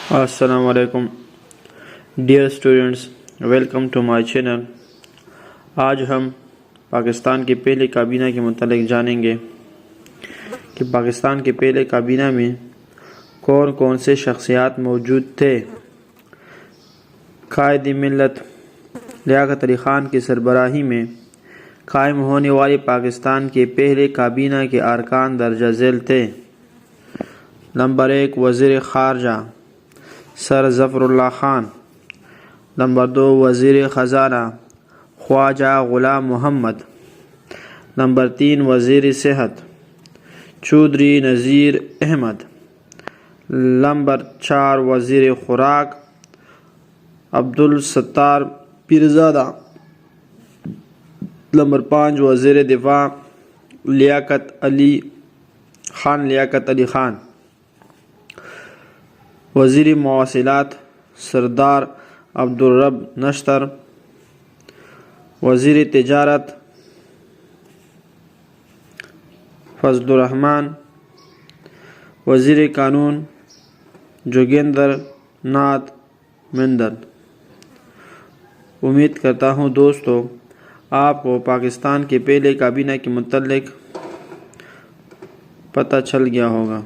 السلام علیکم dear students, welcome to my channel. آج ہم پاکستان کی پہلی کابینہ کے متعلق جانیں گے کہ پاکستان کے پہلے کابینہ میں کون کون سے شخصیات موجود تھے۔ قائد ملت لیاقت علی خان کی سربراہی میں قائم ہونے والی پاکستان کے پہلے کابینہ کے ارکان درجہ ذیل تھے۔ نمبر 1، وزیر خارجہ سر ظفر اللہ خان۔ نمبر 2، وزیر خزانہ خواجہ غلام محمد۔ نمبر 3، وزیر صحت چودھری نذیر احمد۔ نمبر 4، وزیر خوراک عبدالستار پیرزادہ۔ نمبر 5، وزیر دفاع لیاقت علی خان۔ وزیر مواصلات سردار عبدالرب نشتر۔ وزیر تجارت فضل الرحمان۔ وزیر قانون جوگیندر ناتھ مندل۔ امید کرتا ہوں دوستو آپ کو پاکستان کے پہلے کابینہ کے متعلق پتہ چل گیا ہوگا۔